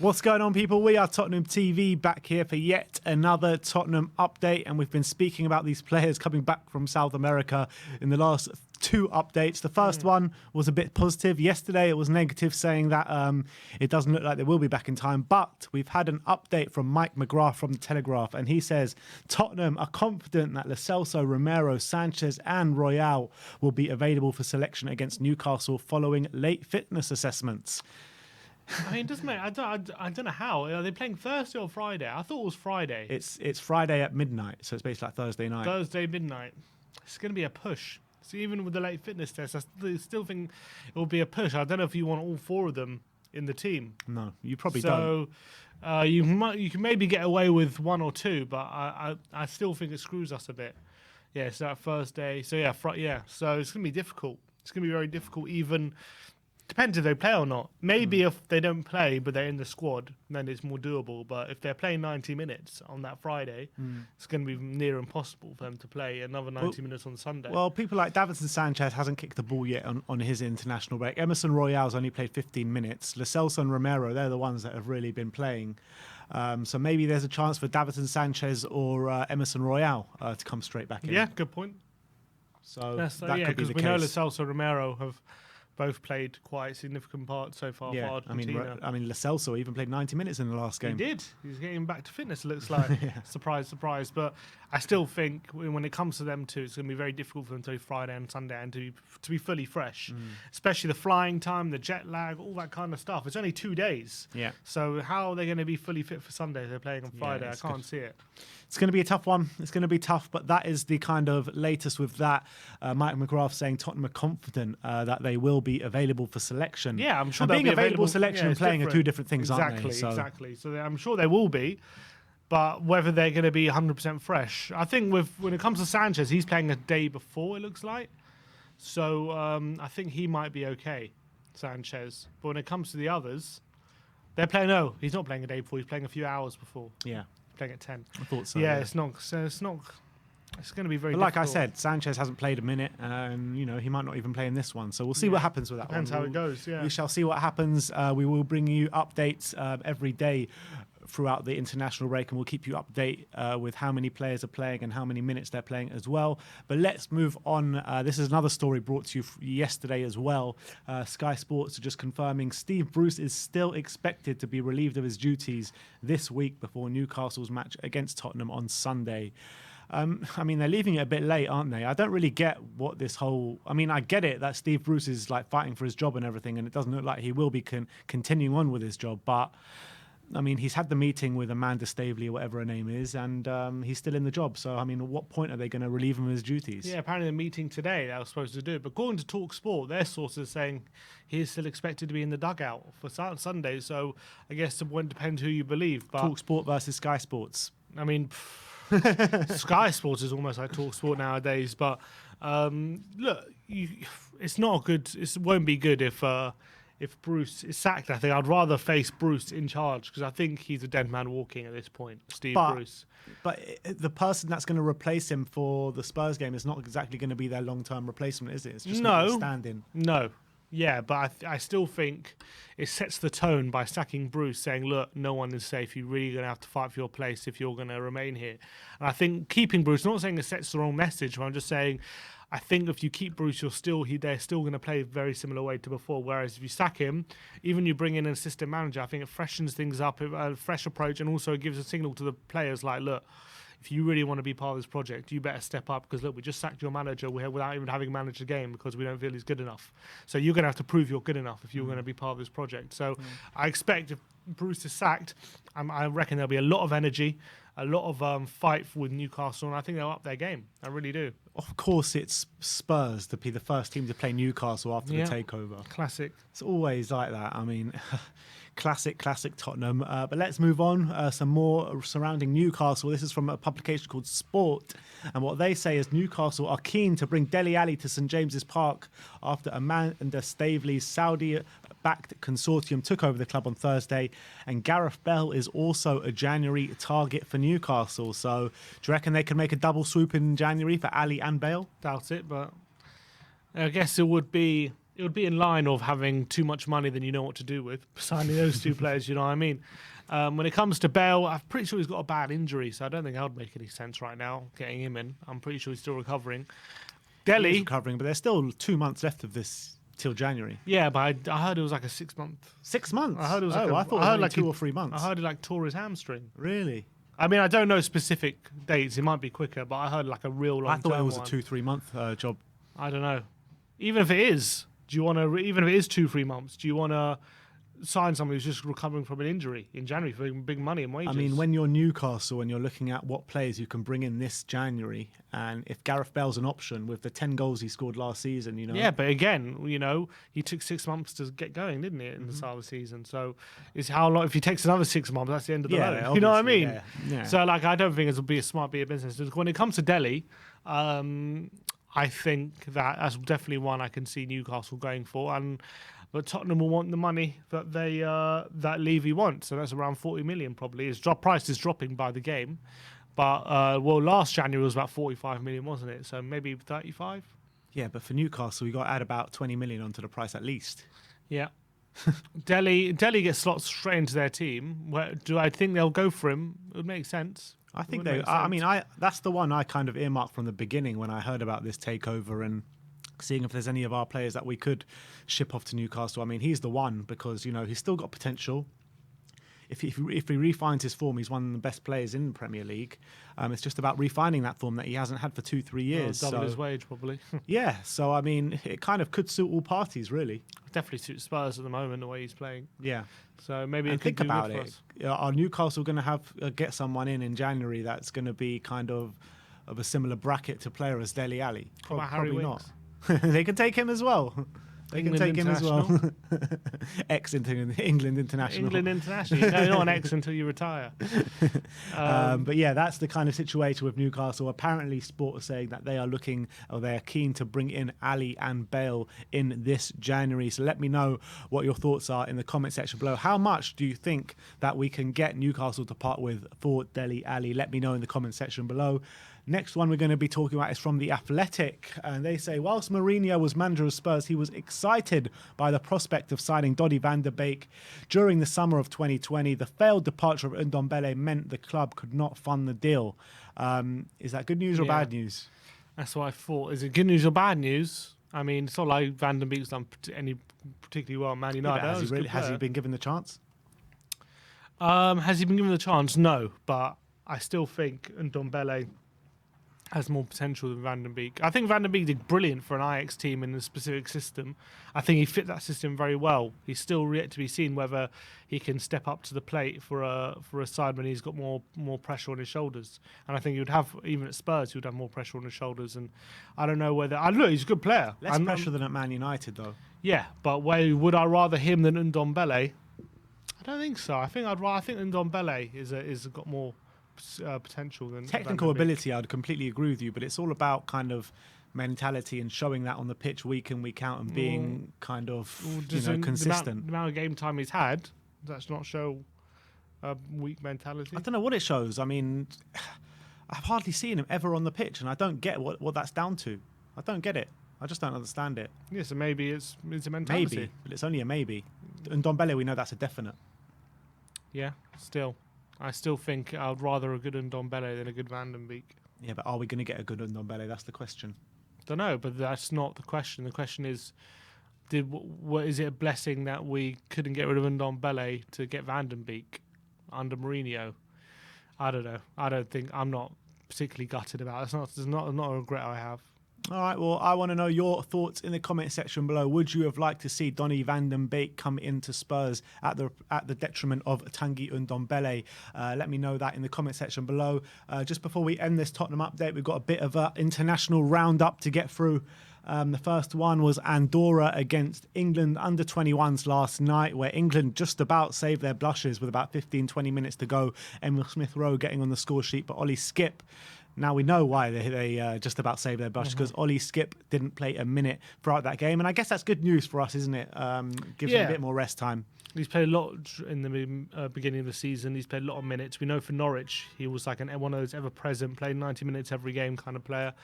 What's going on, people? We are Tottenham TV, back here for yet another Tottenham update, and we've been speaking about these players coming back from South America in the last two updates. The first one was a bit positive. Yesterday it was negative, saying that it doesn't look like they will be back in time, but we've had an update from Mike McGrath from the Telegraph, and he says Tottenham are confident that Lo Celso, Romero, Sanchez and Royale will be available for selection against Newcastle following late fitness assessments. I mean, doesn't matter. I don't know how. Are they playing Thursday or Friday? I thought it was Friday. It's Friday at midnight, so it's basically like Thursday night. Thursday midnight. It's going to be a push. So even with the late fitness test, I still think it will be a push. I don't know if you want all four of them in the team. No, you probably don't. So you can maybe get away with one or two, but I still think it screws us a bit. Yeah, so that Thursday. So yeah, So it's going to be difficult. It's going to be very difficult. Even depends if they play or not. Maybe if they don't play, but they're in the squad, then it's more doable. But if they're playing 90 minutes on that Friday, it's going to be near impossible for them to play another 90 minutes on Sunday. Well, people like Davinson Sanchez hasn't kicked the ball yet on his international break. Emerson Royale's only played 15 minutes. Lo Celso and Romero, they're the ones that have really been playing. So maybe there's a chance for Davinson Sanchez or Emerson Royale to come straight back in. Yeah, good point. So that could be the case. Because we know Lo Celso and Romero have both played quite a significant part so far for Argentina. I mean, Lo Celso even played 90 minutes in the last game. He did. He's getting back to fitness, it looks like. Surprise, surprise. But I still think when it comes to them two, it's going to be very difficult for them to do Friday and Sunday and to be fully fresh. Especially the flying time, the jet lag, all that kind of stuff. It's only 2 days. Yeah. So how are they going to be fully fit for Sunday if they're playing on Friday? I can't see it. It's going to be a tough one. It's going to be tough, but that is the kind of latest with that. Mike McGrath saying Tottenham are confident that they will be available for selection. Yeah, I'm sure and being available selection and playing are two different things, aren't they? Exactly. So I'm sure they will be, but whether they're going to be 100% fresh. I think when it comes to Sanchez, he's playing a day before, it looks like. So I think he might be okay, Sanchez. But when it comes to the others, they're playing. No, he's not playing a day before. He's playing a few hours before. Yeah. Playing at 10. I thought so. Yeah, it's not. It's going to be very. But like I said, Sanchez hasn't played a minute, and he might not even play in this one. So we'll see what happens with that. Depends how it goes. Yeah, we shall see what happens. We will bring you updates every day throughout the international break, and we'll keep you update with how many players are playing and how many minutes they're playing as well. But let's move on. This is another story brought to you yesterday as well. Sky Sports are just confirming Steve Bruce is still expected to be relieved of his duties this week before Newcastle's match against Tottenham on Sunday. I mean, they're leaving it a bit late, aren't they? I don't really get what this whole... I mean, I get it that Steve Bruce is like fighting for his job and everything, and it doesn't look like he will be continuing on with his job, but I mean, he's had the meeting with Amanda Staveley or whatever her name is, and he's still in the job. So, I mean, at what point are they going to relieve him of his duties? Yeah, apparently the meeting today they were supposed to do it. But according to TalkSport, their sources are saying he is still expected to be in the dugout for Sunday. So I guess it won't depend who you believe. But TalkSport versus Sky Sports. I mean, Sky Sports is almost like TalkSport nowadays. But look, it's not good. It won't be good if Bruce is sacked. I think I'd rather face Bruce in charge because I think he's a dead man walking at this point, Bruce. But the person that's going to replace him for the Spurs game is not exactly going to be their long-term replacement, is it? It's just stand-in. No. Yeah, but I still think it sets the tone by sacking Bruce, saying, look, no one is safe. You're really going to have to fight for your place if you're going to remain here. And I think keeping Bruce, not saying it sets the wrong message, but I'm just saying I think if you keep Bruce, they're still going to play a very similar way to before. Whereas if you sack him, even you bring in an assistant manager, I think it freshens things up, a fresh approach, and also it gives a signal to the players like, look, if you really want to be part of this project, you better step up because, look, we just sacked your manager without even having managed a game because we don't feel he's good enough. So you're going to have to prove you're good enough if you're going to be part of this project. So I expect if Bruce is sacked, I reckon there'll be a lot of energy, a lot of fight with Newcastle, and I think they'll up their game. I really do. Of course, it's Spurs to be the first team to play Newcastle after the takeover. Classic. It's always like that. I mean, classic Tottenham. But let's move on. Some more surrounding Newcastle. This is from a publication called Sport. And what they say is Newcastle are keen to bring Dele to St James's Park after Amanda Staveley's Saudi-backed consortium took over the club on Thursday. And Gareth Bell is also a January target for Newcastle. So do you reckon they can make a double swoop in January for Ali and Bale? Doubt it, but I guess it would be it would be in line of having too much money than you know what to do with, signing those two players, you know what I mean? When it comes to Bale, I'm pretty sure he's got a bad injury, so I don't think that would make any sense right now, getting him in. I'm pretty sure he's still recovering. Dele, He's recovering, but there's still 2 months left of this till January. yeah, but I heard it was like a 6 month. 6 months? I heard it was I thought it was only like 2 or 3 months. I heard it like tore his hamstring. Really? I mean, I don't know specific dates. It might be quicker, but I heard like a real long. I thought it was one. a 2-3 month job. I don't know. Even if it is, do you want to? Even if it is 2-3 months, do you want to sign someone who's just recovering from an injury in January for big money and wages? I mean, when you're Newcastle and you're looking at what players you can bring in this January, and if Gareth Bale's an option with the 10 goals he scored last season, you know. Yeah, but again, you know, he took 6 months to get going, didn't he, in the start of the season? So, it's how long? If he takes another 6 months, that's the end of the road. You know what I mean? Yeah, yeah. So, like, I don't think it'll be a smart bit of business. When it comes to Dele, I think that's definitely one I can see Newcastle going for, but Tottenham will want the money that that Levy wants, so that's around 40 million probably. His price is dropping by the game, but last January was about 45 million, wasn't it? So maybe 35. Yeah, but for Newcastle, we got to add about 20 million onto the price at least. Yeah. Dele gets slots straight into their team. Do I think they'll go for him? It would make sense. I think Would they. make I sense. mean, that's the one I kind of earmarked from the beginning when I heard about this takeover and seeing if there's any of our players that we could ship off to Newcastle. I mean, he's the one because, you know, he's still got potential. If he refines his form, he's one of the best players in the Premier League. It's just about refining that form that he hasn't had for 2-3 years. Double so, his wage probably. yeah, so I mean, it kind of could suit all parties, really. Definitely suits Spurs at the moment the way he's playing. Yeah. So maybe And it could think do about good for it. us. Are Newcastle going to have get someone in January that's going to be kind of a similar bracket to player as Dele Alli? What about Harry Probably Winks? not. They can take him as well. They can England take him as well. England international. England international. You know, you're not an X until you retire. But yeah, that's the kind of situation with Newcastle. Apparently, Sport are saying that they are looking, or they are keen to bring in Ali and Bale in this January. So let me know what your thoughts are in the comment section below. How much do you think that we can get Newcastle to part with for Dele Alli? Let me know in the comment section below. Next one we're going to be talking about is from The Athletic. And they say, whilst Mourinho was manager of Spurs, he was excited by the prospect of signing Donny van der Beek during the summer of 2020. The failed departure of Ndombele meant the club could not fund the deal. Is that good news or Yeah. bad news? That's what I thought. Is it good news or bad news? I mean, it's not like Van der Beek's done any particularly well at Man Yeah, United. but He's a good has he player. been given the chance? Has he been given the chance? No, but I still think Ndombele has more potential than Van der Beek. I think Van der Beek did brilliant for an Ajax team in a specific system. I think he fit that system very well. He's still yet to be seen whether he can step up to the plate for a side when he's got more pressure on his shoulders. And I think he would have, even at Spurs, he would have more pressure on his shoulders. And I don't know whether... Look, he's a good player. Less pressure than at Man United, though. Yeah, but would I rather him than Ndombele? I don't think so. I think Ndombele is got more potential than Technical Van der Beek. ability, I'd completely agree with you, but it's all about kind of mentality and showing that on the pitch week in, week out and being kind of consistent. The amount of game time he's had, does not show weak mentality. I don't know what it shows. I mean, I've hardly seen him ever on the pitch, and I don't get what that's down to. I don't get it. I just don't understand it. Yeah, so maybe it's a mentality. Maybe, but it's only a maybe. And Ndombele, we know that's a definite. Yeah, still. I still think I'd rather a good Ndombele than a good Van der Beek. Yeah, but are we going to get a good Ndombele? That's the question. Don't know, but that's not the question. The question is, is it a blessing that we couldn't get rid of Ndombele to get Van der Beek under Mourinho? I don't know. I'm not particularly gutted about it. It's not a regret I have. All right, well, I want to know your thoughts in the comment section below. Would you have liked to see Donny van den Beek come into Spurs at the detriment of Tanguy Ndombele? Let me know that in the comment section below. Just before we end this Tottenham update, we've got a bit of an international roundup to get through. The first one was Andorra against England under-21s last night, where England just about saved their blushes with about 15-20 minutes to go. Emil Smith-Rowe getting on the score sheet, but Ollie Skip Now we know why they just about saved their bush, because Ollie Skip didn't play a minute throughout that game. And I guess that's good news for us, isn't it? Gives him a bit more rest time. He's played a lot in the beginning of the season. He's played a lot of minutes. We know for Norwich, he was like one of those ever-present, played 90 minutes every game kind of player.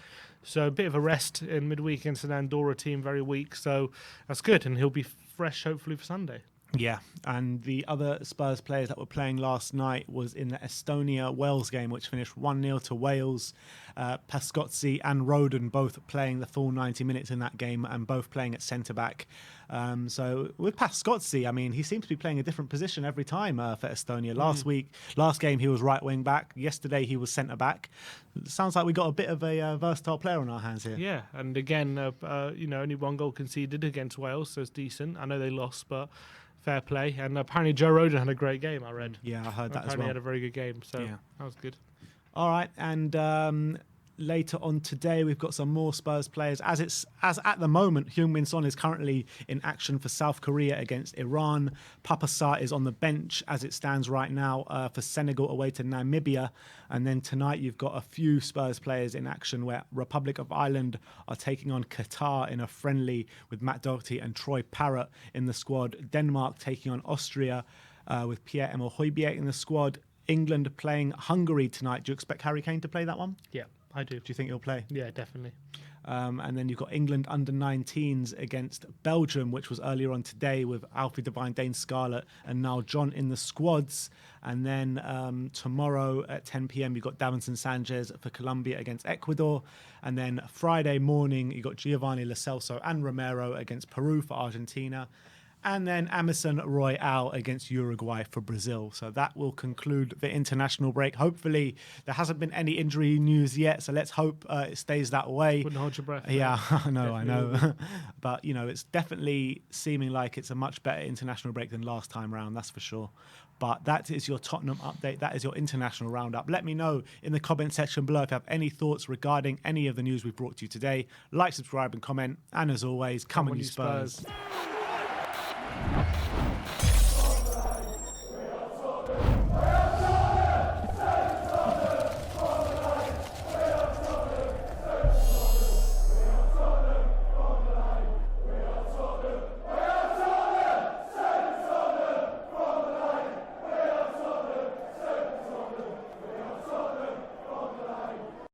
So a bit of a rest in midweek against an Andorra team, very weak. So that's good, and he'll be fresh hopefully for Sunday. Yeah, and the other Spurs players that were playing last night was in the Estonia-Wales game, which finished 1-0 to Wales. Pascozzi and Roden both playing the full 90 minutes in that game and both playing at centre-back. So with Pascozzi, I mean, he seems to be playing a different position every time for Estonia. Last game he was right wing back. Yesterday he was centre back. Sounds like we got a bit of a versatile player on our hands here. Yeah, and again, only one goal conceded against Wales, so it's decent. I know they lost, but fair play. And apparently Joe Roden had a great game, I read. Yeah, I heard that as well. Apparently had a very good game, so that was good. All right, and later on today we've got some more Spurs players. As at the moment, Heung-min Son is currently in action for South Korea against Iran. Papa Sarr is on the bench as it stands right now for Senegal away to Namibia. And then tonight you've got a few Spurs players in action where Republic of Ireland are taking on Qatar in a friendly with Matt Doherty and Troy Parrott in the squad. Denmark taking on Austria with Pierre-Emile Højbjerg in the squad. England playing Hungary tonight. Do you expect Harry Kane to play that one? Yeah, I do. Do you think he'll play? Yeah, definitely. And then you've got England under-19s against Belgium, which was earlier on today with Alfie Devine, Dane Scarlett and Niall John in the squads. And then tomorrow at 10 p.m, you've got Davinson Sanchez for Colombia against Ecuador. And then Friday morning, you've got Giovanni Lo Celso and Romero against Peru for Argentina. And then Emerson Royale against Uruguay for Brazil. So that will conclude the international break. Hopefully, there hasn't been any injury news yet. So let's hope it stays that way. Wouldn't hold your breath. Yeah, I know. But, it's definitely seeming like it's a much better international break than last time round. That's for sure. But that is your Tottenham update. That is your international roundup. Let me know in the comment section below if you have any thoughts regarding any of the news we've brought to you today. Like, subscribe and comment. And as always, come on you Spurs.